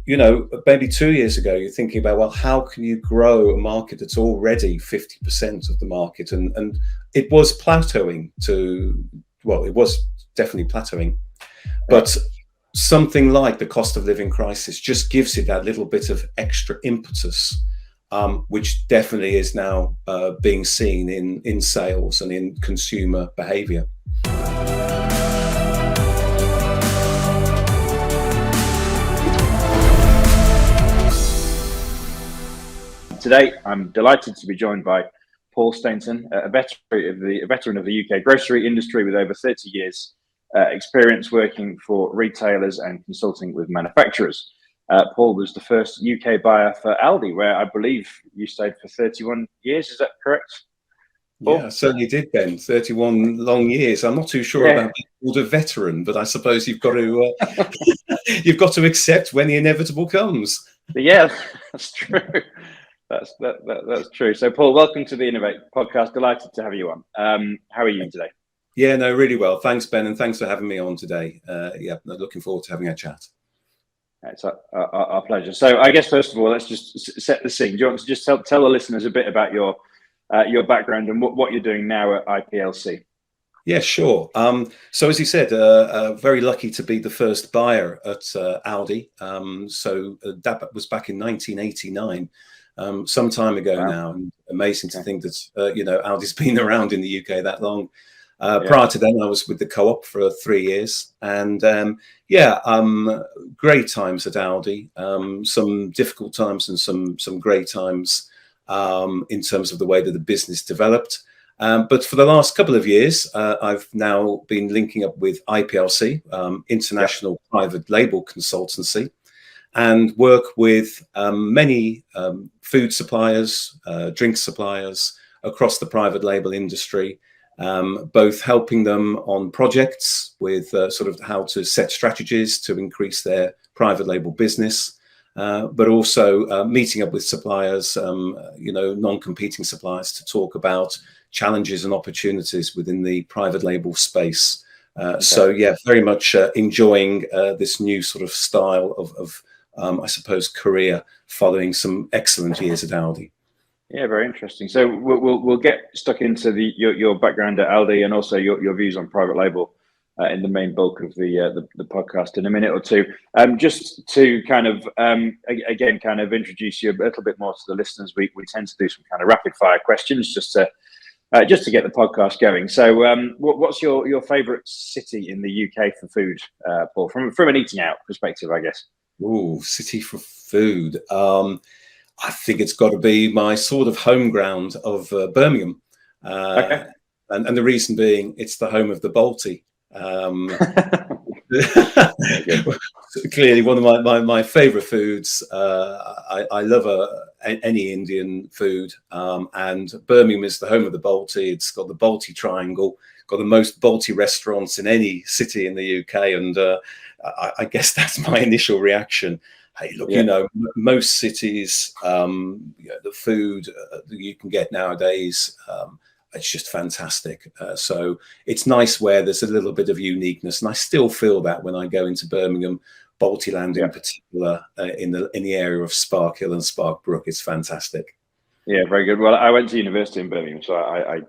maybe 2 years ago, you're thinking about, well, how can you grow a market that's already 50% of the market? And it was plateauing it was definitely plateauing. But something like the cost of living crisis just gives it that little bit of extra impetus, which definitely is now being seen in sales and in consumer behavior. Today, I'm delighted to be joined by Paul Stainton, a veteran of the UK grocery industry with over 30 years experience working for retailers and consulting with manufacturers. Paul was the first UK buyer for Aldi, where I believe you stayed for 31 years. Is that correct, Paul? Yeah, I certainly did, Ben. 31 long years. I'm not too sure about being called a veteran, but I suppose you've got to you've got to accept when the inevitable comes. Yeah, that's true. That's true. So, Paul, welcome to the Innovate Podcast. Delighted to have you on. How are you today? Yeah, no, really well. Thanks, Ben, and thanks for having me on today. Looking forward to having a chat. It's our pleasure. So, I guess first of all, let's just set the scene. Do you want to just tell the listeners a bit about your background and what you're doing now at IPLC? Yeah, sure. So as you said, very lucky to be the first buyer at Aldi. So that was back in 1989. Some time ago now, and amazing to think that Aldi's been around in the UK that long. Prior to then, I was with the co-op for 3 years, and great times at Aldi. Some difficult times and some great times in terms of the way that the business developed. But for the last couple of years, I've now been linking up with IPLC, International Private Label Consultancy, and work with many food suppliers, drink suppliers across the private label industry, both helping them on projects with sort of how to set strategies to increase their private label business, but also meeting up with suppliers, non-competing suppliers, to talk about challenges and opportunities within the private label space. So yeah, very much enjoying this new sort of style of I suppose, career following some excellent years at Aldi. Yeah, very interesting. So we'll get stuck into your background at Aldi and also your views on private label in the main bulk of the podcast in a minute or two. Just to kind of introduce you a little bit more to the listeners, we tend to do some kind of rapid fire questions just to get the podcast going. So what's your favourite city in the UK for food, Paul, from an eating out perspective, I guess? Oh, city for food. I think it's got to be my sort of home ground of Birmingham. And the reason being, it's the home of the Balti. Clearly one of my favorite foods. I love any Indian food, and Birmingham is the home of the Balti. It's got the Balti Triangle, got the most Balti restaurants in any city in the UK, and I guess that's my initial reaction. Hey, look, most cities, the food that you can get nowadays, it's just fantastic. So it's nice where there's a little bit of uniqueness, and I still feel that when I go into Birmingham, Baltiland in particular, in the area of Sparkhill and Sparkbrook, it's fantastic. Yeah, very good. Well, I went to university in Birmingham, so I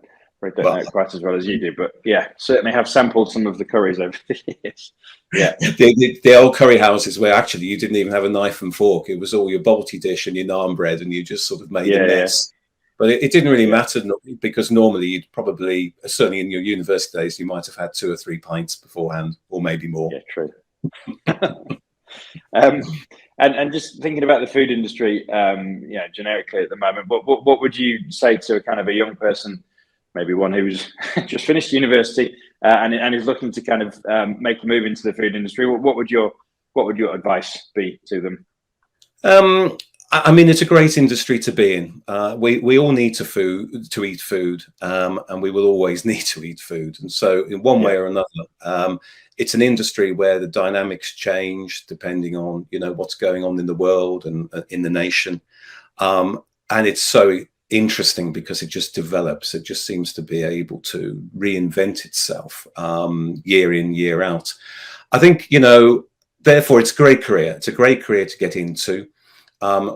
don't know it quite as well as you do, but yeah, certainly have sampled some of the curries over the years. Yeah, the old curry houses where actually you didn't even have a knife and fork; it was all your Balti dish and your naan bread, and you just sort of made a mess. But it didn't really matter, because normally you'd probably, certainly in your university days, you might have had 2 or 3 pints beforehand, or maybe more. Yeah, true. And just thinking about the food industry, generically at the moment, what would you say to a kind of a young person, maybe one who's just finished university and is looking to kind of make a move into the food industry? What would your advice be to them? I mean, it's a great industry to be in. We all need to eat food, and we will always need to eat food. And so in one way or another, it's an industry where the dynamics change depending on, what's going on in the world and in the nation. And it's so interesting because it just develops. It just seems to be able to reinvent itself year in, year out. I think, therefore, it's a great career. It's a great career to get into,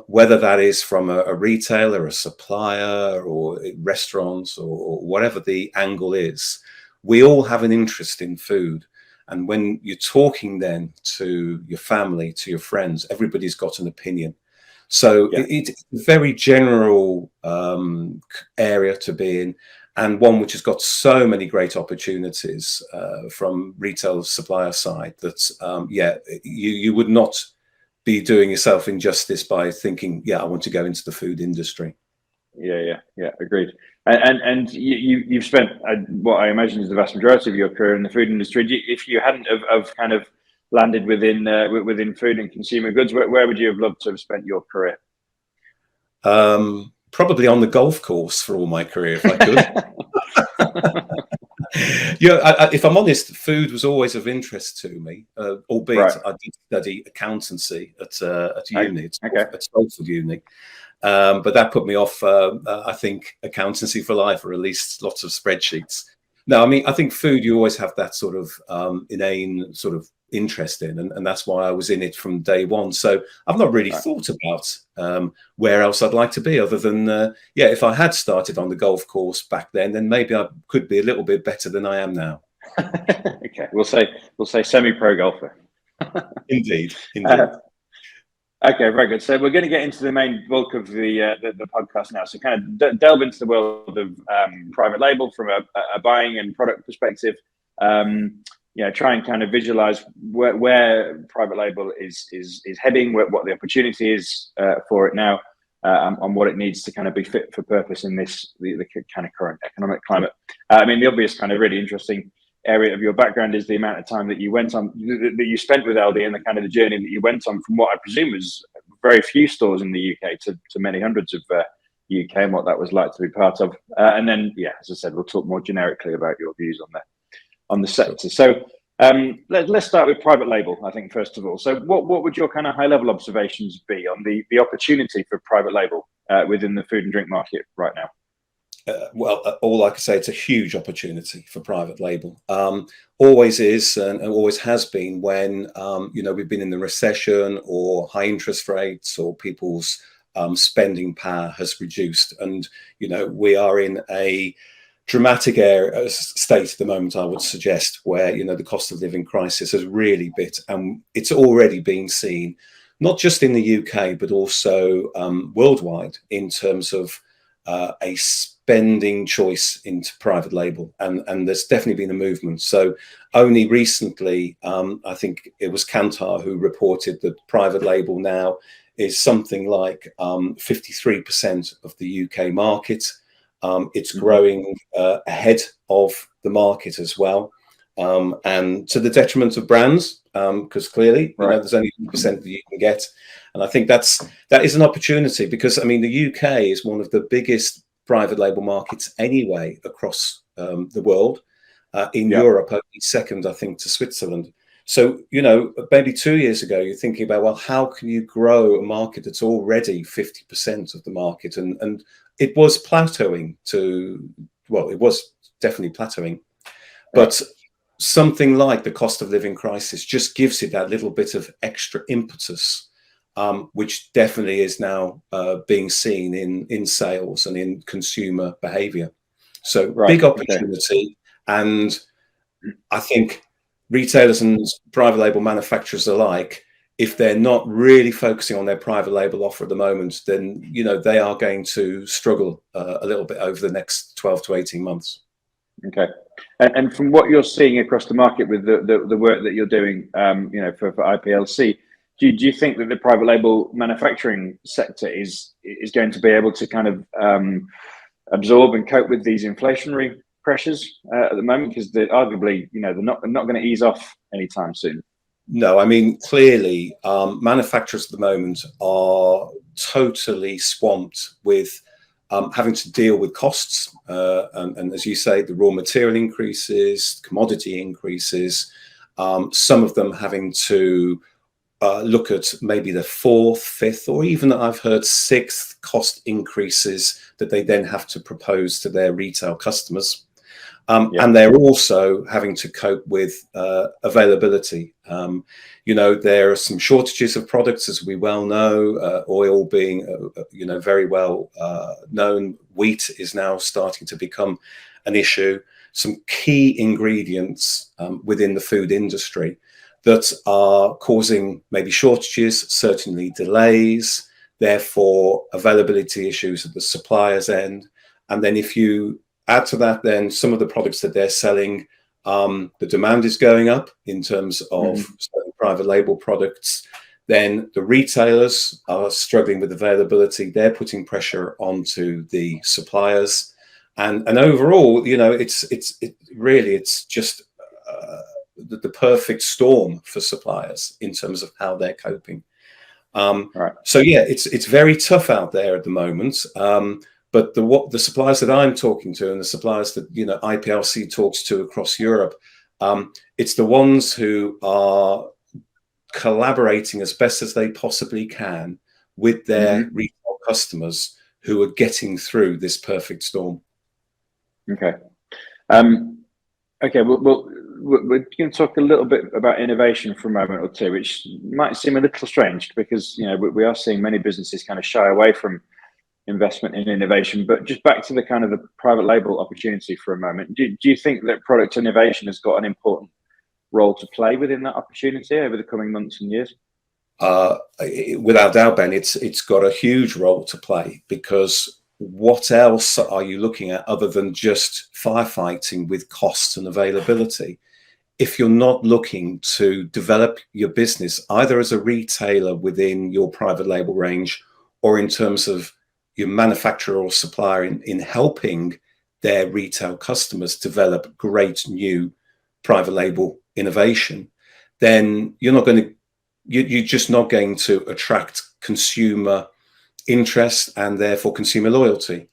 whether that is from a retailer, a supplier, or restaurants, or whatever the angle is. We all have an interest in food. And when you're talking then to your family, to your friends, everybody's got an opinion. So it's a very general area to be in, and one which has got so many great opportunities from retail supplier side that, you would not be doing yourself injustice by thinking, I want to go into the food industry. Yeah, agreed. And you've spent what I imagine is the vast majority of your career in the food industry. If you hadn't have kind of landed within food and consumer goods, where would you have loved to have spent your career? Probably on the golf course for all my career, if I could. If I'm honest, food was always of interest to me, albeit I did study accountancy at uni, at Salford Uni. But that put me off, I think, accountancy for life, or at least lots of spreadsheets. No, I mean, I think food, you always have that sort of inane sort of interest in, and that's why I was in it from day one. So I've not really thought about where else I'd like to be, other than, if I had started on the golf course back then maybe I could be a little bit better than I am now. Okay, we'll say semi-pro golfer. Indeed. Okay, very good. So we're going to get into the main bulk of the podcast now. So kind of delve into the world of private label from a buying and product perspective. Try and kind of visualize where private label is heading, what the opportunity is for it now, and what it needs to kind of be fit for purpose in the kind of current economic climate. I mean, the obvious kind of really interesting area of your background is the amount of time that you spent with Aldi, and the kind of the journey that you went on from what I presume was very few stores in the UK to many hundreds of UK, and what that was like to be part of. And then, as I said, we'll talk more generically about your views on the sector. So let's start with private label, I think, first of all. So what would your kind of high level observations be on the opportunity for private label within the food and drink market right now? All I can say, it's a huge opportunity for private label. Always is, and always has been when, we've been in the recession or high interest rates, or people's spending power has reduced. And, we are in a dramatic state at the moment, I would suggest, where, the cost of living crisis has really bit, and it's already being seen, not just in the UK, but also worldwide, in terms of a spending choice into private label, and there's definitely been a movement. So only recently, I think it was Kantar who reported that private label now is something like 53% of the UK market. It's growing ahead of the market as well, and to the detriment of brands, because clearly there's only 1% that you can get. And I think that is an opportunity, because I mean, the UK is one of the biggest private label markets anyway across the world. In Europe, only second, I think, to Switzerland. So, maybe 2 years ago, you're thinking about, well, how can you grow a market that's already 50% of the market? And it was plateauing it was definitely plateauing. But something like the cost of living crisis just gives it that little bit of extra impetus, which definitely is now being seen in sales and in consumer behavior. So big opportunity. And I think retailers and private label manufacturers alike, if they're not really focusing on their private label offer at the moment, then, they are going to struggle a little bit over the next 12 to 18 months. Okay. And from what you're seeing across the market with the work that you're doing, for IPLC, do you think that the private label manufacturing sector is going to be able to kind of absorb and cope with these inflationary pressures at the moment? Because arguably, they're not going to ease off anytime soon. No, I mean, clearly, manufacturers at the moment are totally swamped with having to deal with costs. And as you say, the raw material increases, commodity increases, some of them having to look at maybe the fourth, fifth, or even I've heard sixth cost increases that they then have to propose to their retail customers. And they're also having to cope with availability. There are some shortages of products, as we well know, oil being, very well known. Wheat is now starting to become an issue. Some key ingredients within the food industry that are causing maybe shortages, certainly delays, therefore availability issues at the supplier's end. And then if you add to that, then some of the products that they're selling, the demand is going up in terms of selling private label products. Then the retailers are struggling with availability. They're putting pressure onto the suppliers. And overall, it's just the perfect storm for suppliers in terms of how they're coping. Right. So yeah, it's very tough out there at the moment. But the suppliers that I'm talking to, and the suppliers that IPLC talks to across Europe, it's the ones who are collaborating as best as they possibly can with their retail customers who are getting through this perfect storm. Okay. Okay. We're going to talk a little bit about innovation for a moment or two, which might seem a little strange because we are seeing many businesses kind of shy away from investment in innovation. But just back to the kind of the private label opportunity for a moment. Do you think that product innovation has got an important role to play within that opportunity over the coming months and years? Without doubt, Ben, it's got a huge role to play, because what else are you looking at other than just firefighting with costs and availability? If you're not looking to develop your business either as a retailer within your private label range, or in terms of your manufacturer or supplier in helping their retail customers develop great new private label innovation, then you're just not going to attract consumer interest and therefore consumer loyalty.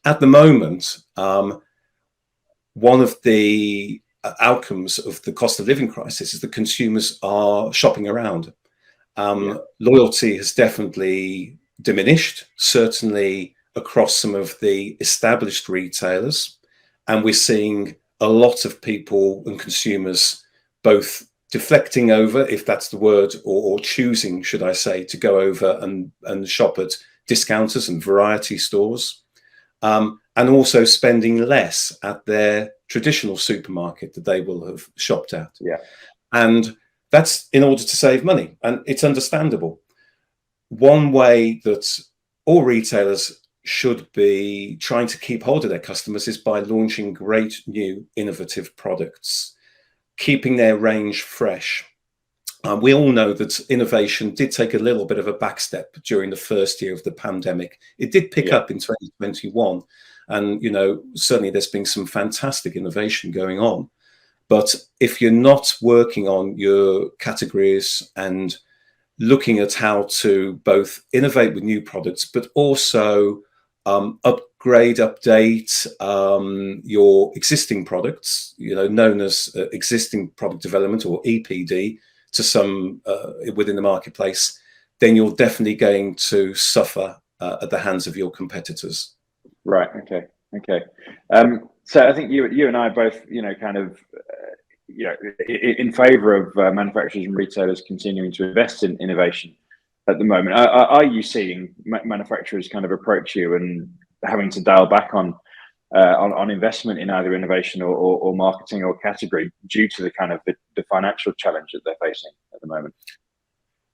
At the moment, one of the outcomes of the cost of living crisis is that consumers are shopping around. Loyalty has definitely diminished, certainly across some of the established retailers, and we're seeing a lot of people and consumers both deflecting over, if that's the word, or choosing, should I say, to go over and shop at discounters and variety stores, and also spending less at their traditional supermarket that they will have shopped at. And that's in order to save money, and it's understandable. One way that all retailers should be trying to keep hold of their customers is by launching great new innovative products, keeping their range fresh. We all know that innovation did take a little bit of a backstep during the first year of the pandemic. It did pick up in 2021, and certainly there's been some fantastic innovation going on. But if you're not working on your categories and looking at how to both innovate with new products, but also upgrade, update your existing products, known as existing product development, or EPD, to some within the marketplace, then you're definitely going to suffer at the hands of your competitors. Right. Okay. So I think you and I both, in favour of manufacturers and retailers continuing to invest in innovation at the moment. Are you seeing manufacturers kind of approach you and having to dial back on investment in either innovation or marketing or category due to the kind of the financial challenge that they're facing at the moment?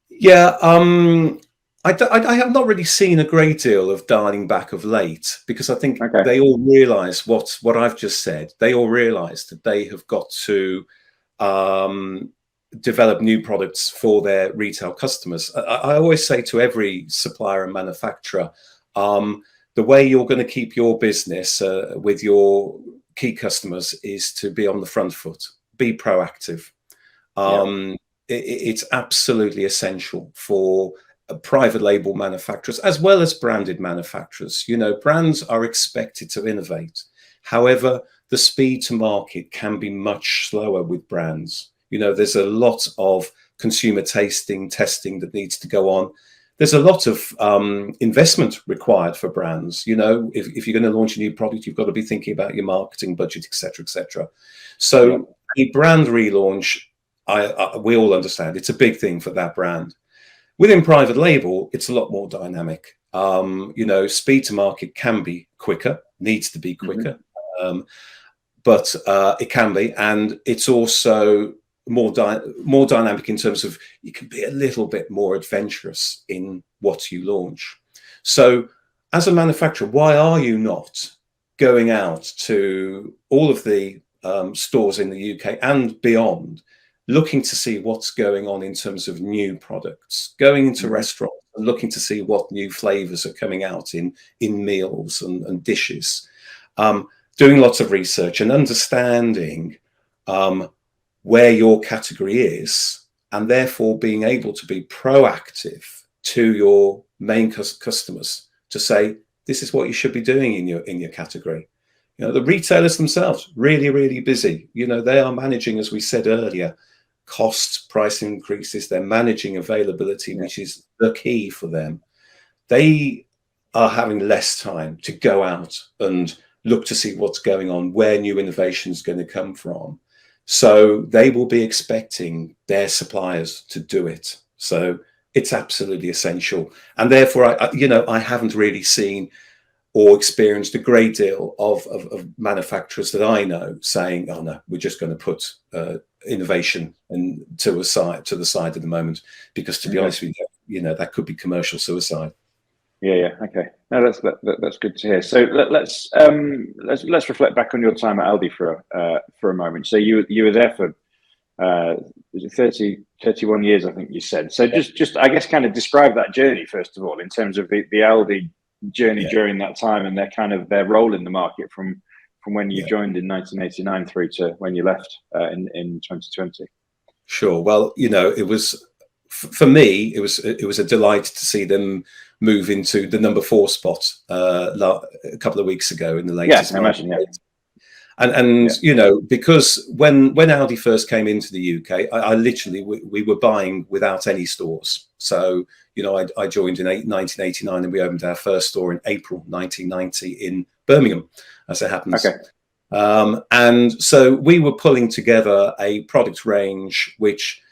Yeah, I have not really seen a great deal of dialing back of late, because I think they all realise what I've just said. They all realise that they have got to develop new products for their retail customers. I always say to every supplier and manufacturer, the way you're going to keep your business with your key customers is to be on the front foot, be proactive. It's absolutely essential for private label manufacturers as well as branded manufacturers. Brands are expected to innovate. However, the speed to market can be much slower with brands. There's a lot of consumer testing that needs to go on. there's a lot of investment required for brands. You know, if you're going to launch a new product, you've got to be thinking about your marketing budget, etc., etc. So a brand relaunch, we all understand it's a big thing for that brand. Within private label, it's a lot more dynamic. You know, speed to market can be quicker, needs to be quicker, but it can be, and it's also more dynamic in terms of you can be a little bit more adventurous in what you launch. So as a manufacturer, why are you not going out to all of the stores in the UK and beyond, looking to see what's going on in terms of new products, going into restaurants and looking to see what new flavors are coming out in meals and dishes, doing lots of research and understanding where your category is, and therefore being able to be proactive to your main customers to say, this is what you should be doing in your category. You know, the retailers themselves, really, really busy. You know, they are managing, as we said earlier, cost, price increases. They're managing availability, which is the key for them. They are having less time to go out and look to see what's going on, where new innovation is going to come from. So they will be expecting their suppliers to do it. So it's absolutely essential. And therefore, I haven't really seen or experienced a great deal of manufacturers that I know saying, oh no, we're just going to put innovation to the side at the moment, because to be honest with you, you know, that could be commercial suicide. Yeah. Okay. No, that's good to hear. So let's reflect back on your time at Aldi for a moment. So you were there for 31 years, I think you said. So just I guess kind of describe that journey first of all, in terms of the Aldi journey during that time and their role in the market from when you joined in 1989 through to when you left in 2020. Sure. Well, you know, it was, for me, it was a delight to see them move into the number 4 spot a couple of weeks ago in the latest. I imagine, And you know, because when Aldi first came into the UK, I literally, we were buying without any stores. So, you know, I joined in 1989 and we opened our first store in April 1990 in Birmingham, as it happens. Okay. And so we were pulling together a product range which,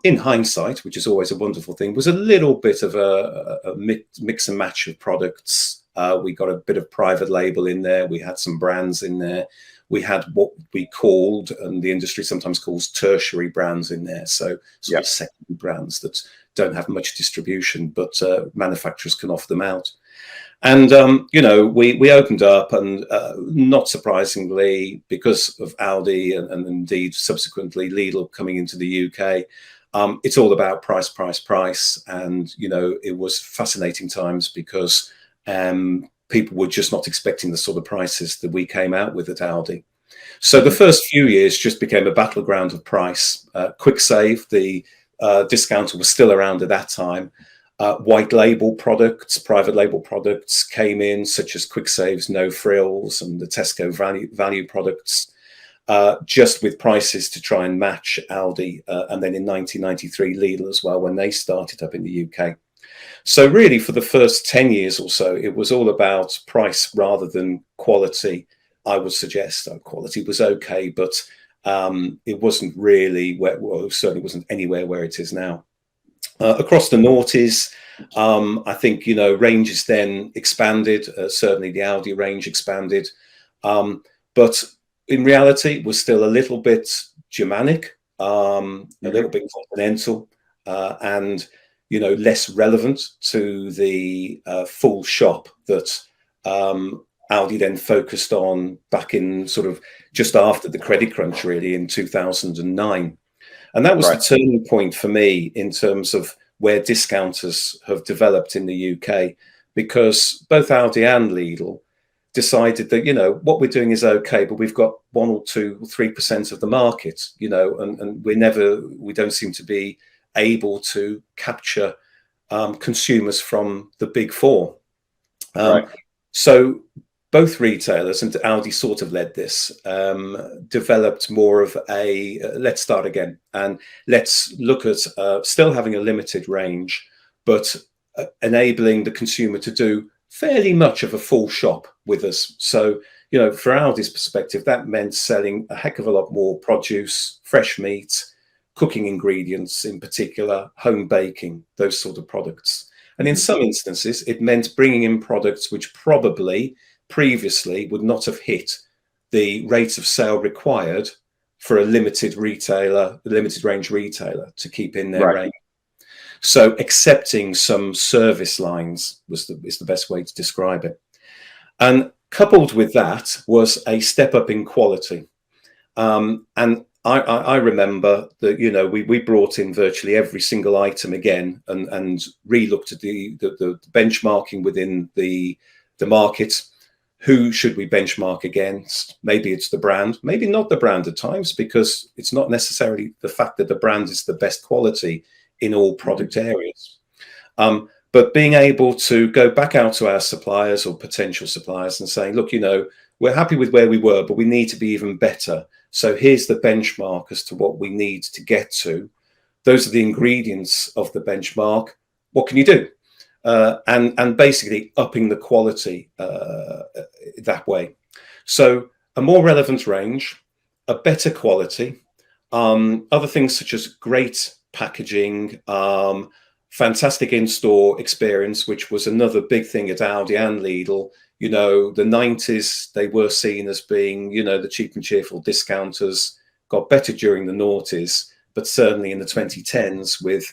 in hindsight, which is always a wonderful thing, was a little bit of a mix and match of products. We got a bit of private label in there. We had some brands in there. We had what we called, and the industry sometimes calls, tertiary brands in there. So sort of secondary brands that don't have much distribution, but manufacturers can offer them out. And, you know, we opened up, and not surprisingly, because of Aldi and indeed subsequently Lidl coming into the UK, it's all about price. And, you know, it was fascinating times because people were just not expecting the sort of prices that we came out with at Aldi. So the first few years just became a battleground of price. Quick Save, the discounter, was still around at that time. White label products, private label products came in, such as Quick Save's No Frills and the Tesco value products, just with prices to try and match Aldi. And then in 1993, Lidl as well, when they started up in the UK. So really, for the first 10 years or so, it was all about price rather than quality. I would suggest quality was okay, but it wasn't really certainly wasn't anywhere where it is now. Across the noughties, I think, you know, ranges then expanded. Certainly the Aldi range expanded, but in reality, it was still a little bit Germanic, a little bit continental, and, you know, less relevant to the full shop that Aldi then focused on back in sort of just after the credit crunch, really, in 2009. And that was the turning point for me in terms of where discounters have developed in the UK, because both Aldi and Lidl decided that, you know, what we're doing is okay, but we've got 1 or 2 or 3% of the market, you know, and we don't seem to be able to capture consumers from the big 4. So both retailers, and Aldi sort of led this, developed more of a let's start again and let's look at still having a limited range, but enabling the consumer to do fairly much of a full shop with us. So, for Aldi's perspective, that meant selling a heck of a lot more produce, fresh meat, cooking ingredients in particular, home baking, those sort of products. And in some instances, it meant bringing in products which probably previously would not have hit the rate of sale required for a limited range retailer to keep in their range. So accepting some service lines is the best way to describe it. And coupled with that was a step up in quality. And I remember that, we brought in virtually every single item again and re-looked at the benchmarking within the market. Who should we benchmark against? Maybe it's the brand, maybe not the brand at times, because it's not necessarily the fact that the brand is the best quality in all product areas. But being able to go back out to our suppliers or potential suppliers and saying, look, we're happy with where we were, but we need to be even better. So here's the benchmark as to what we need to get to. Those are the ingredients of the benchmark. What can you do? And basically upping the quality that way. So a more relevant range, a better quality, other things such as great packaging, fantastic in-store experience, which was another big thing at Aldi and Lidl. The 90s, they were seen as being, the cheap and cheerful discounters, got better during the noughties, but certainly in the 2010s with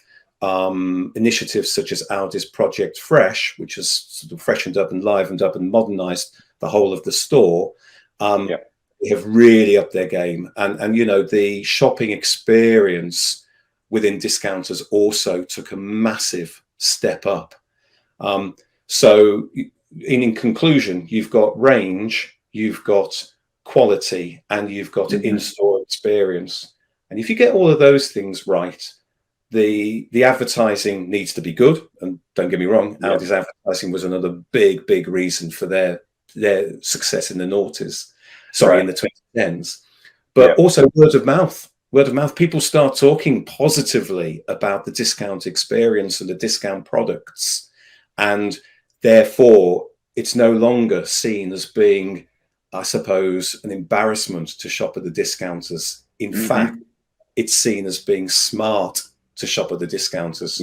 initiatives such as Aldi's Project Fresh, which has sort of freshened up and livened up and modernized the whole of the store, have really upped their game. And the shopping experience within discounters also took a massive step up. So in conclusion, you've got range, you've got quality, and you've got an in-store experience. And if you get all of those things right, the advertising needs to be good. And don't get me wrong, Aldi's advertising was another big reason for their success in the noughties, in the 2010s. But also word of mouth. People start talking positively about the discount experience and the discount products. And therefore, it's no longer seen as being, I suppose, an embarrassment to shop at the discounters. In fact, it's seen as being smart to shop at the discounters.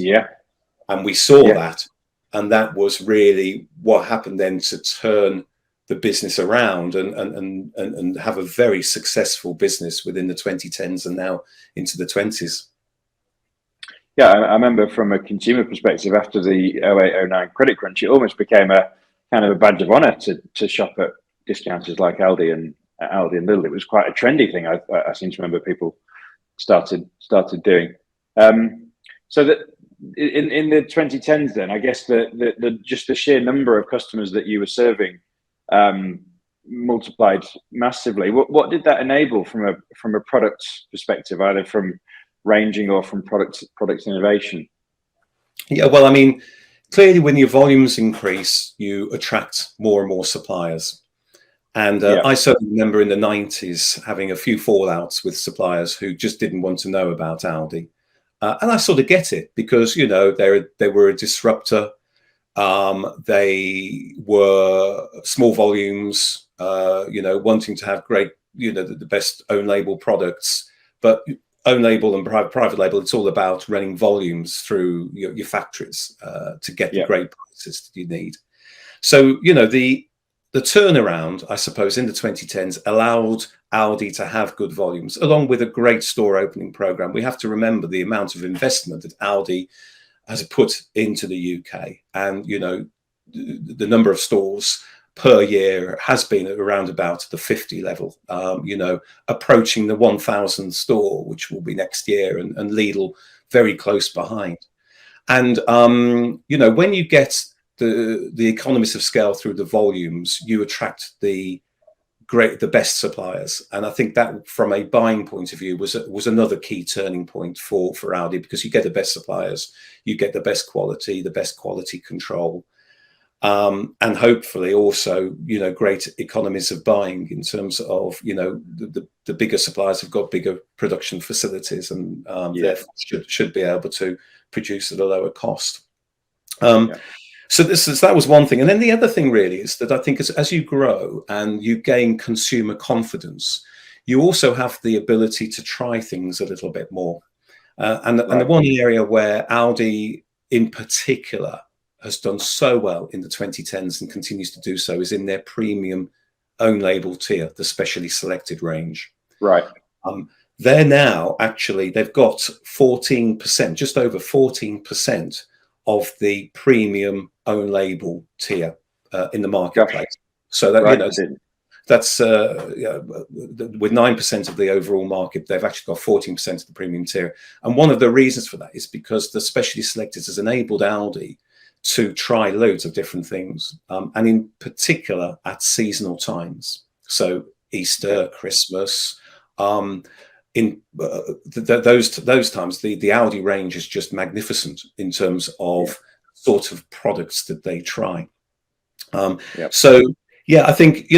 And we saw that. And that was really what happened then to turn the business around and have a very successful business within the 2010s and now into the 20s. Yeah, I remember from a consumer perspective, after the 08-09 credit crunch, it almost became a kind of a badge of honor to shop at discounters like Aldi and Lidl. It was quite a trendy thing. I seem to remember people started doing. So that in the 2010s, then I guess the just the sheer number of customers that you were serving multiplied massively. What did that enable from a product perspective, either from ranging or from product innovation? Yeah, well, I mean, clearly when your volumes increase, you attract more and more suppliers. And I certainly remember in the 90s having a few fallouts with suppliers who just didn't want to know about Aldi. And I sort of get it because, they were a disruptor. They were small volumes, wanting to have great, the best own label products. But own label and private label, it's all about running volumes through your factories to get the great prices that you need. So, the turnaround, I suppose, in the 2010s allowed Aldi to have good volumes, along with a great store opening program. We have to remember the amount of investment that Aldi has put into the UK, and the number of stores per year has been around about the 50 level, approaching the 1,000 store, which will be next year, and Lidl very close behind. And when you get the economies of scale through the volumes, you attract the best suppliers. And I think that from a buying point of view was another key turning point for Aldi, because you get the best suppliers, you get the best quality control, and hopefully also great economies of buying in terms of the bigger suppliers have got bigger production facilities and therefore should be able to produce at a lower cost. Um, So that was one thing. And then the other thing really is that I think as you grow and you gain consumer confidence, you also have the ability to try things a little bit more. And the one area where Aldi in particular has done so well in the 2010s and continues to do so is in their premium own label tier, the specially selected range. Right. They're now they've got 14%, just over 14% of the premium own label tier in the marketplace. Gosh. So that that's with 9% of the overall market, they've actually got 14% of the premium tier. And one of the reasons for that is because the specially selected has enabled Aldi to try loads of different things, and in particular at seasonal times. So Easter, Christmas, in those times, the Aldi range is just magnificent in terms of sort of products that they try. So yeah, I think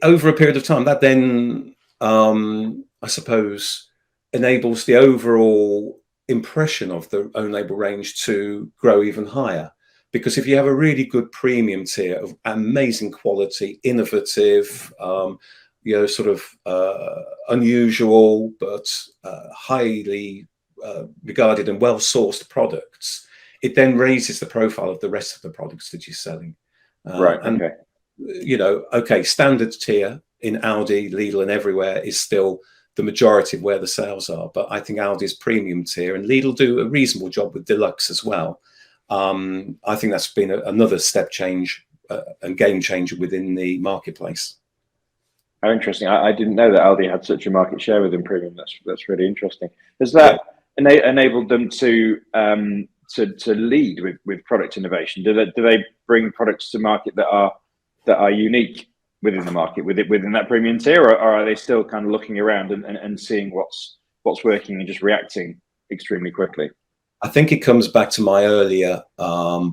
over a period of time that then I suppose enables the overall impression of the own label range to grow even higher, because if you have a really good premium tier of amazing quality, innovative, sort of unusual but highly regarded and well-sourced products, it then raises the profile of the rest of the products that you're selling. Standard tier in Aldi, Lidl and everywhere is still the majority of where the sales are. But I think Aldi's premium tier, and Lidl do a reasonable job with Deluxe as well. I think that's been another step change and game changer within the marketplace. How interesting! I didn't know that Aldi had such a market share within premium. That's really interesting. Has that enabled them to lead with product innovation? Do they bring products to market that are unique within the market within that premium tier, or are they still kind of looking around and seeing what's working and just reacting extremely quickly? I think it comes back to my earlier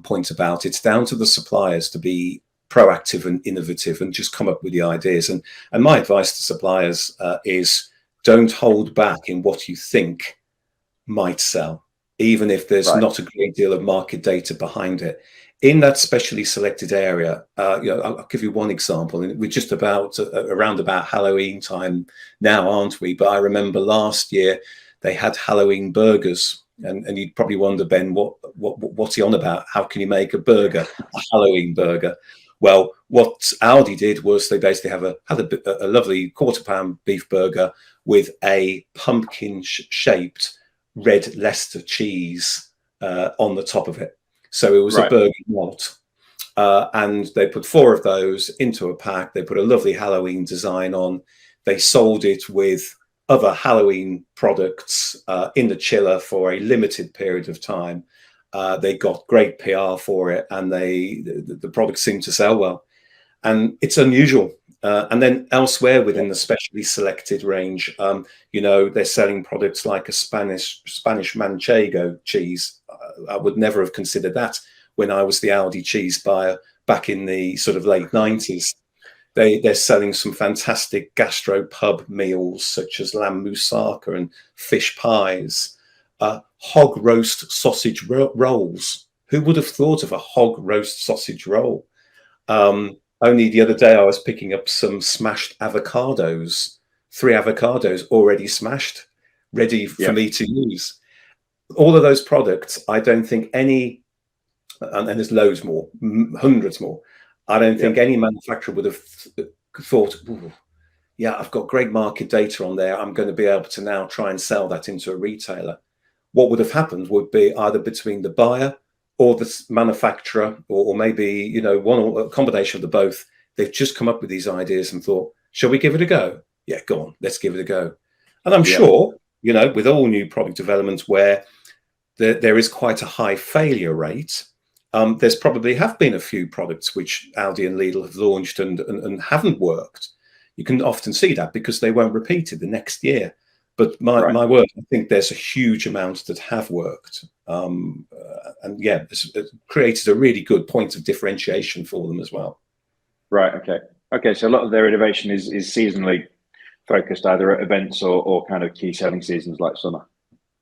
point about it's down to the suppliers to be proactive and innovative and just come up with the ideas. And my advice to suppliers is don't hold back in what you think might sell, even if there's not a great deal of market data behind it. In that specially selected area, I'll give you one example. And we're just around about Halloween time now, aren't we? But I remember last year they had Halloween burgers. And you'd probably wonder, Ben, what's he on about? How can you make a burger, a Halloween burger? Well, what Aldi did was they basically had a lovely £1/4 beef burger with a pumpkin-shaped red Leicester cheese on the top of it. So it was a burger malt. And they put 4 of those into a pack. They put a lovely Halloween design on. They sold it with other Halloween products in the chiller for a limited period of time. They got great PR for it, and the product seemed to sell well. And it's unusual. And then elsewhere within the specially selected range, they're selling products like a Spanish Manchego cheese. I would never have considered that when I was the Aldi cheese buyer back in the sort of late 90s. They're selling some fantastic gastro pub meals such as lamb moussaka and fish pies, hog roast sausage rolls. Who would have thought of a hog roast sausage roll? Only the other day I was picking up some smashed avocados, 3 avocados already smashed, ready for me to use. All of those products, I don't think any, and there's loads more, hundreds more, I don't think any manufacturer would have thought, I've got great market data on there. I'm going to be able to now try and sell that into a retailer. What would have happened would be either between the buyer or the manufacturer, or maybe, one or a combination of the both. They've just come up with these ideas and thought, shall we give it a go? Yeah, go on, let's give it a go. And I'm sure, with all new product developments where there is quite a high failure rate, there's probably have been a few products which Aldi and Lidl have launched and haven't worked. You can often see that because they won't repeat it the next year. But my word, I think there's a huge amount that have worked. It's created a really good point of differentiation for them as well. Right. Okay. So a lot of their innovation is seasonally focused, either at events or kind of key selling seasons like summer.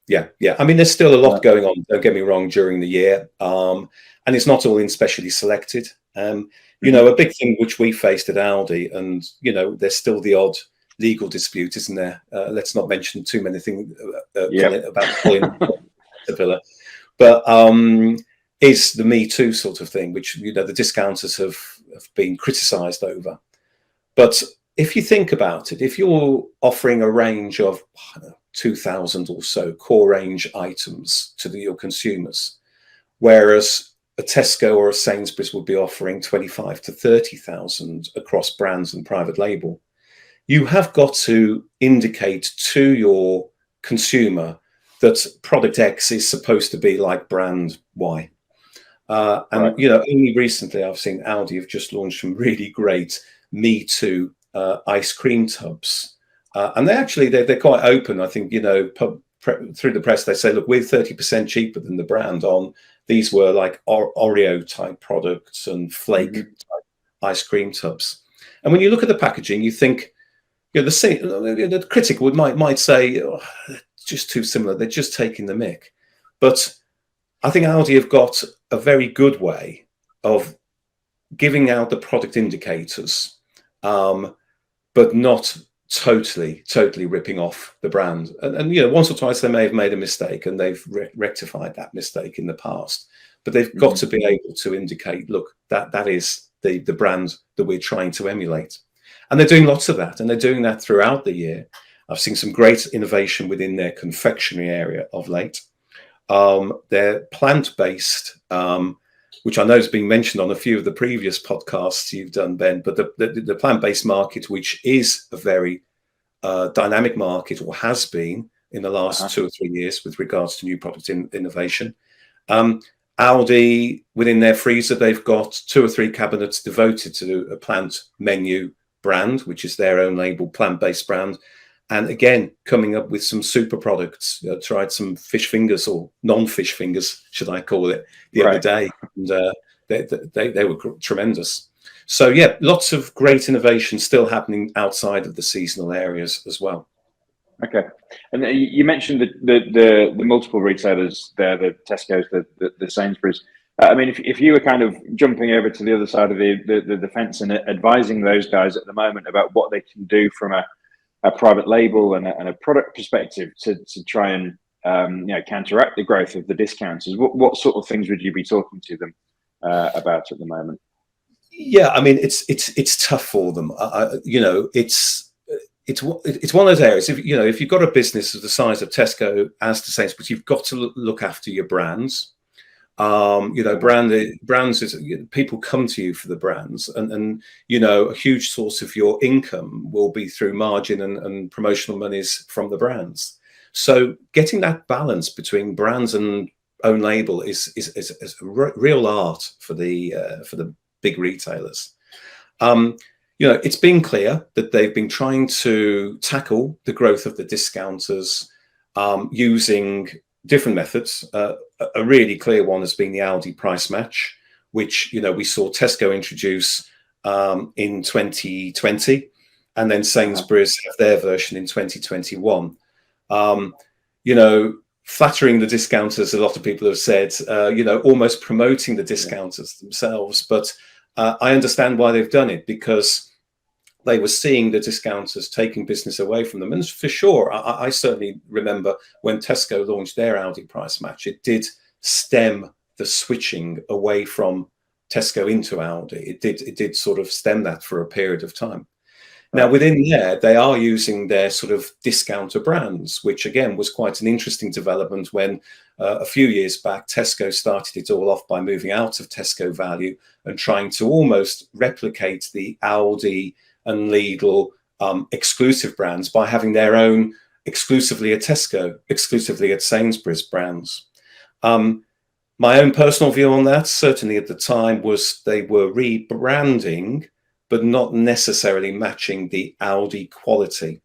Yeah. I mean, there's still a lot going on, don't get me wrong, during the year. And it's not all in specially selected. A big thing which we faced at Aldi, and, there's still the odd legal dispute, isn't there? Let's not mention too many things about the villa. But is the Me Too sort of thing, which, the discounters have been criticised over. But if you think about it, if you're offering a range of 2,000 or so core range items to your consumers, whereas a Tesco or a Sainsbury's would be offering 25 to 30,000 across brands and private label, you have got to indicate to your consumer that product X is supposed to be like brand Y. Only recently I've seen Aldi have just launched some really great Me Too ice cream tubs. And they're quite open. I think, through the press, they say, look, we're 30% cheaper than the brand on. These were like Oreo type products and flake type ice cream tubs. And when you look at the packaging, you think, the critic might say, it's just too similar. They're just taking the mick. But I think Aldi have got a very good way of giving out the product indicators, but not totally ripping off the brand. And once or twice they may have made a mistake, and they've rectified that mistake in the past. But they've got to be able to indicate, look, that is the brand that we're trying to emulate. And they're doing lots of that, and they're doing that throughout the year. I've seen some great innovation within their confectionery area of late. They're plant-based, which I know has been mentioned on a few of the previous podcasts you've done, Ben, but the plant-based market, which is a very dynamic market, or has been in the last 2 or 3 years with regards to new product innovation. Aldi, within their freezer, they've got 2 or 3 cabinets devoted to a plant menu brand, which is their own label plant-based brand. And again, coming up with some super products. Tried some fish fingers, or non-fish fingers, should I call it, the other day. And they were tremendous. So, yeah, lots of great innovation still happening outside of the seasonal areas as well. Okay. And you mentioned the multiple retailers there, the Tesco's, the Sainsbury's. I mean, if you were kind of jumping over to the other side of the fence and advising those guys at the moment about what they can do from a private label and a product perspective to try and counteract the growth of the discounters, what sort of things would you be talking to them about at the moment? Yeah, I mean, it's tough for them. It's one of those areas. If you've got a business of the size of Tesco, as to Sainsbury's, you've got to look after your brands. Brands is, people come to you for the brands, and a huge source of your income will be through margin and promotional monies from the brands. So getting that balance between brands and own label is a real art for the big retailers. It's been clear that they've been trying to tackle the growth of the discounters using different methods. A really clear one has been the Aldi price match, which we saw Tesco introduce in 2020, and then Sainsbury's have their version in 2021. Flattering the discounters, a lot of people have said, almost promoting the discounters themselves. But I understand why they've done it, because they were seeing the discounters taking business away from them. And for sure, I certainly remember when Tesco launched their Aldi price match, it did stem the switching away from Tesco into Aldi. It did sort of stem that for a period of time. Now, within there, they are using their sort of discounter brands, which again was quite an interesting development when a few years back, Tesco started it all off by moving out of Tesco value and trying to almost replicate the Aldi and Lidl exclusive brands by having their own exclusively at Tesco, exclusively at Sainsbury's brands. My own personal view on that, certainly at the time, was they were rebranding, but not necessarily matching the Aldi quality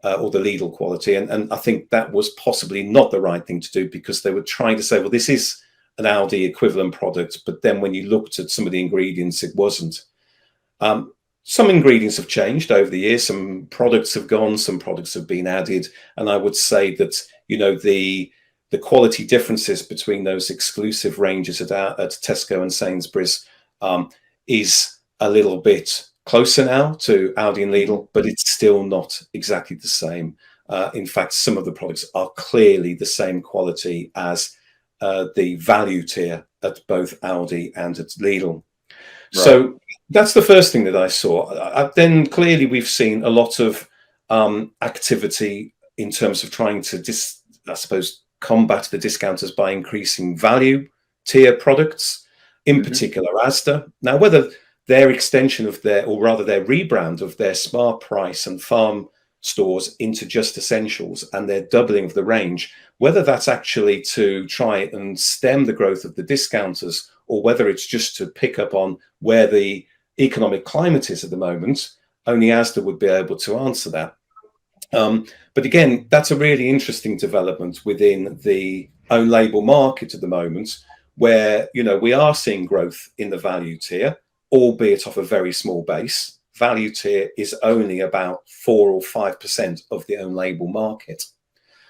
or the Lidl quality. And I think that was possibly not the right thing to do, because they were trying to say, well, this is an Aldi equivalent product. But then when you looked at some of the ingredients, it wasn't. Some ingredients have changed over the years. Some products have gone, some products have been added. And I would say that, the the quality differences between those exclusive ranges at Tesco and Sainsbury's is a little bit closer now to Aldi and Lidl, but it's still not exactly the same. In fact, some of the products are clearly the same quality as the value tier at both Aldi and at Lidl. Right. So that's the first thing that I saw. Then clearly we've seen a lot of activity in terms of trying to, I suppose, combat the discounters by increasing value tier products, in particular Asda. Now, whether their extension of their rebrand of their Smart Price and Farm stores into Just Essentials and their doubling of the range, whether that's actually to try and stem the growth of the discounters, or whether it's just to pick up on where the economic climate is at the moment, only Asda would be able to answer that. But again, that's a really interesting development within the own label market at the moment, where, you know, we are seeing growth in the value tier, albeit off a very small base. Value tier is only about 4 or 5% of the own label market.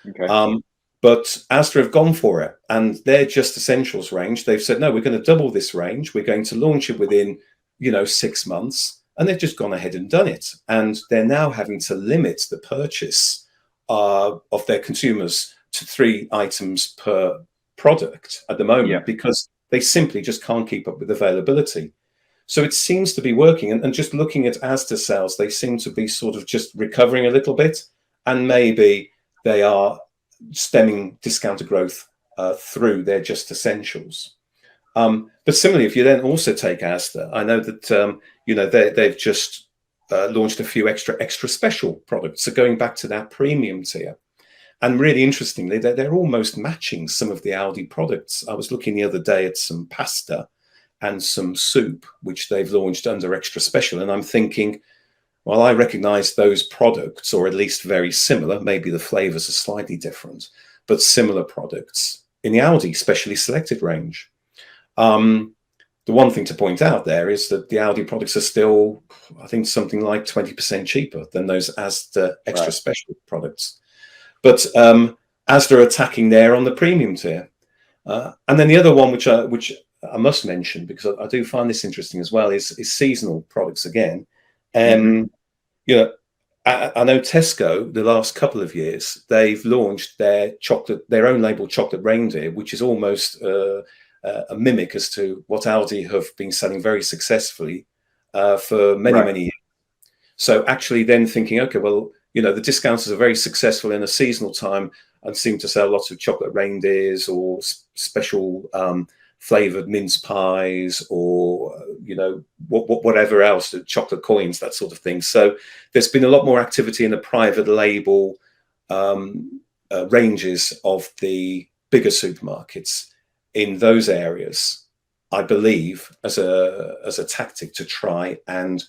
Okay. But Asda have gone for it, and their Just Essentials range, they've said, no, we're going to double this range. We're going to launch it within, 6 months. And they've just gone ahead and done it. And they're now having to limit the purchase of their consumers to 3 items per product at the moment, because they simply just can't keep up with availability. So it seems to be working. And just looking at Asda sales, they seem to be sort of just recovering a little bit. And maybe they are stemming discounter growth through their Just Essentials. But similarly, if you then also take Asda, I know that they've just launched a few extra special products. So going back to that premium tier, and really interestingly, they're almost matching some of the Aldi products. I was looking the other day at some pasta and some soup, which they've launched under extra special, and I'm thinking, well, I recognise those products, or at least very similar. Maybe the flavours are slightly different, but similar products in the Aldi specially selected range. The one thing to point out there is that the Aldi products are still, I think, something like 20% cheaper than those Asda extra special products. But Asda are attacking there on the premium tier. And then the other one, which I must mention, because I do find this interesting as well, is seasonal products again. I know Tesco, the last couple of years, they've launched their own label chocolate reindeer, which is almost a mimic as to what Aldi have been selling very successfully for many years. So actually then thinking, okay, well, the discounters are very successful in a seasonal time and seem to sell lots of chocolate reindeers or special flavored mince pies, or whatever else, chocolate coins, that sort of thing. So there's been a lot more activity in the private label ranges of the bigger supermarkets in those areas, I believe, as a tactic to try and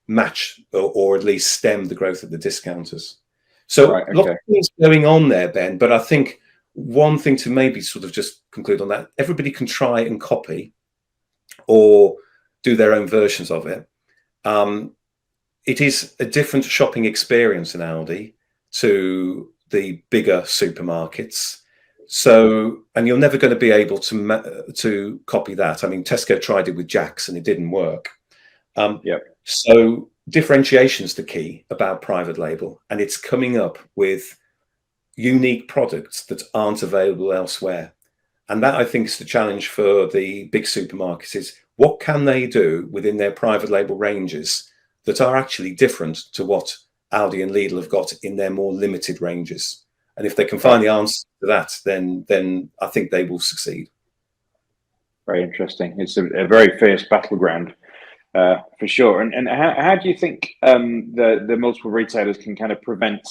match or at least stem the growth of the discounters. So lots of things going on there, Ben, but I think one thing to maybe sort of just conclude on that, everybody can try and copy or do their own versions of it. It is a different shopping experience in Aldi to the bigger supermarkets. So, and you're never going to be able to copy that. I mean, Tesco tried it with Jack's and it didn't work. So differentiation is the key about private label, and it's coming up with unique products that aren't available elsewhere. And that, I think, is the challenge for the big supermarkets, is what can they do within their private label ranges that are actually different to what Aldi and Lidl have got in their more limited ranges. And if they can find the answer to that, then I think they will succeed. Very interesting. It's a very fierce battleground, for sure. And how do you think the multiple retailers can kind of prevent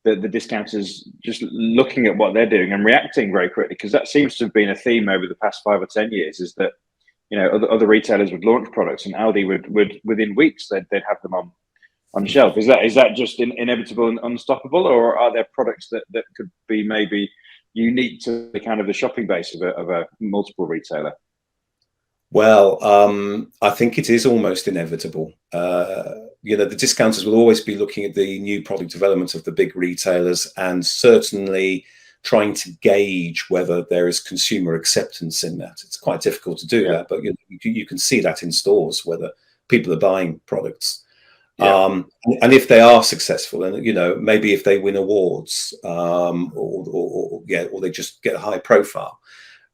the discounters just looking at what they're doing and reacting very quickly? Because that seems to have been a theme over the past 5 or 10 years, is that other retailers would launch products and Aldi would within weeks they'd have them on shelf. Is that just inevitable and unstoppable, or are there products that could be maybe unique to the kind of the shopping base of a multiple retailer? Well, I think it is almost inevitable. The discounters will always be looking at the new product development of the big retailers, and certainly trying to gauge whether there is consumer acceptance in that. It's quite difficult to do that, but you can see that in stores, whether people are buying products. And if they are successful, and maybe if they win awards, or they just get a high profile,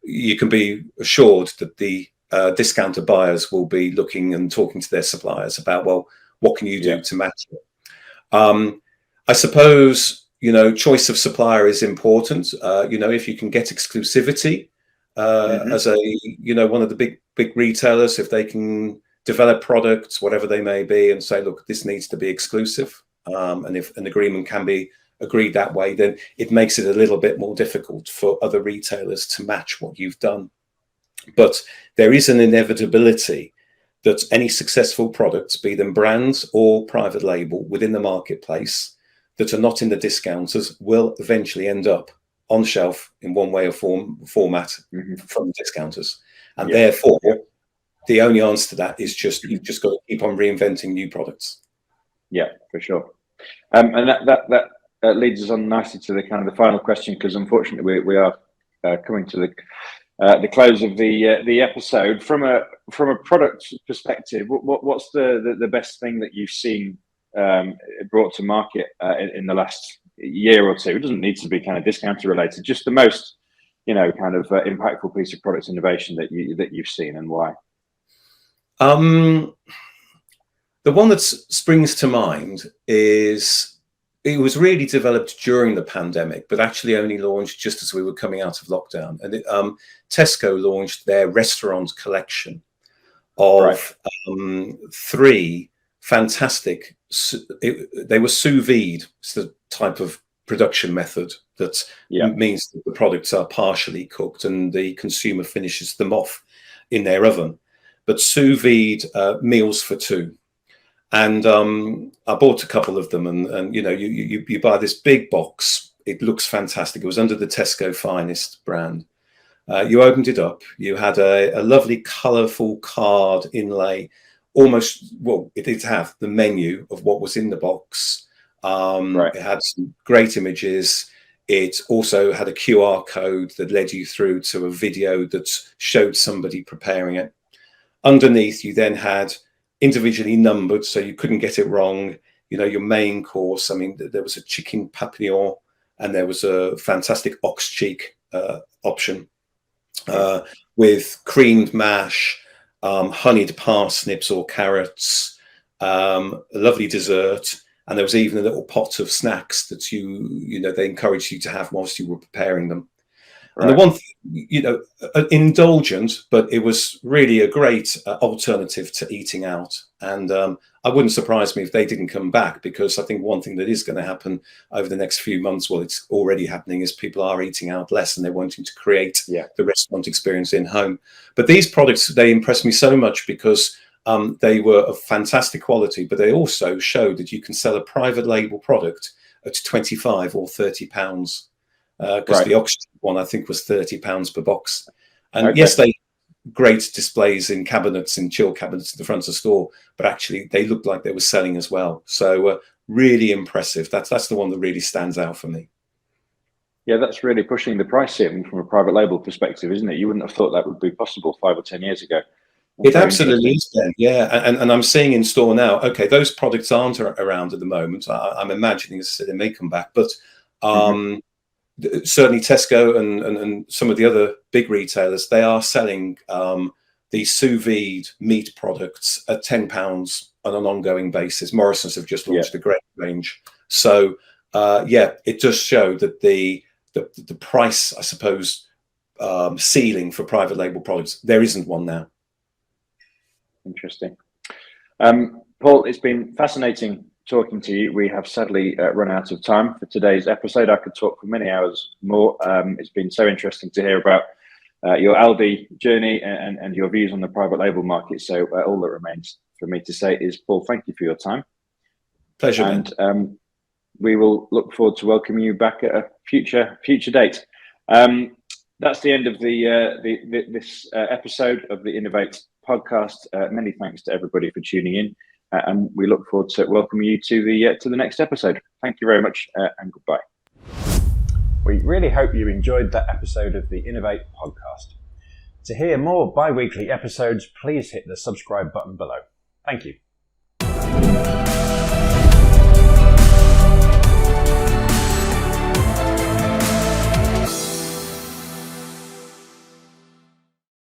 you can be assured that the discounter buyers will be looking and talking to their suppliers about, well, what can you do to match it? I suppose, choice of supplier is important. If you can get exclusivity as one of the big retailers, if they can develop products, whatever they may be, and say, look, this needs to be exclusive, and if an agreement can be agreed that way, then it makes it a little bit more difficult for other retailers to match what you've done. But there is an inevitability that any successful products, be them brands or private label within the marketplace that are not in the discounters, will eventually end up on shelf in one way or format from the discounters. And therefore, the only answer to that is you've just got to keep on reinventing new products. Yeah, for sure. And that leads us on nicely to the final question, because unfortunately we are coming to the close of the episode. From a product perspective, what's the best thing that you've seen brought to market in the last year or two? It doesn't need to be kind of discounter related, just the most impactful piece of product innovation that you've seen, and why? The one that springs to mind is, it was really developed during the pandemic, but actually only launched just as we were coming out of lockdown. And Tesco launched their restaurant collection of 3 fantastic, they were sous vide. It's the type of production method that means that the products are partially cooked and the consumer finishes them off in their oven. But sous vide meals for 2. And I bought a couple of them, and you buy this big box. It looks fantastic. It was under the Tesco Finest brand. You opened it up. You had a lovely, colourful card inlay. It did have the menu of what was in the box. It had some great images. It also had a QR code that led you through to a video that showed somebody preparing it. Underneath, you then had individually numbered, so you couldn't get it wrong. Your main course, I mean, there was a chicken papillon, and there was a fantastic ox cheek option with creamed mash, honeyed parsnips or carrots, a lovely dessert, and there was even a little pot of snacks that they encouraged you to have whilst you were preparing them. And the one thing, indulgent, but it was really a great alternative to eating out. And I wouldn't surprise me if they didn't come back, because I think one thing that is going to happen over the next few months, well, it's already happening, is people are eating out less and they're wanting to create the restaurant experience in home. But these products, they impressed me so much because they were of fantastic quality, but they also showed that you can sell a private label product at £25 or £30. Because the oxygen one, I think, was £30 per box. And yes, they great displays in cabinets, in chill cabinets in the front of the store, but actually they looked like they were selling as well. So really impressive. That's the one that really stands out for me. Yeah, that's really pushing the price in from a private label perspective, isn't it? You wouldn't have thought that would be possible 5 or 10 years ago. It absolutely is, Ben. Yeah, and I'm seeing in store now, okay, those products aren't around at the moment. I'm imagining, as I said, they may come back, but certainly Tesco and some of the other big retailers, they are selling these sous vide meat products at £10 on an ongoing basis. Morrison's have just launched a great range. So it does show that the price, I suppose, ceiling for private label products, there isn't one now. Interesting. Paul, it's been fascinating talking to you. We have sadly run out of time for today's episode. I could talk for many hours more. It's been so interesting to hear about your Aldi journey and your views on the private label market. So all that remains for me to say is, Paul, thank you for your time. Pleasure. And we will look forward to welcoming you back at a future date. That's the end of this episode of the Innovate Podcast. Many thanks to everybody for tuning in. And we look forward to welcoming you to the next episode. Thank you very much, and goodbye. We really hope you enjoyed that episode of the Innovate Podcast. To hear more bi-weekly episodes, please hit the subscribe button below. Thank you.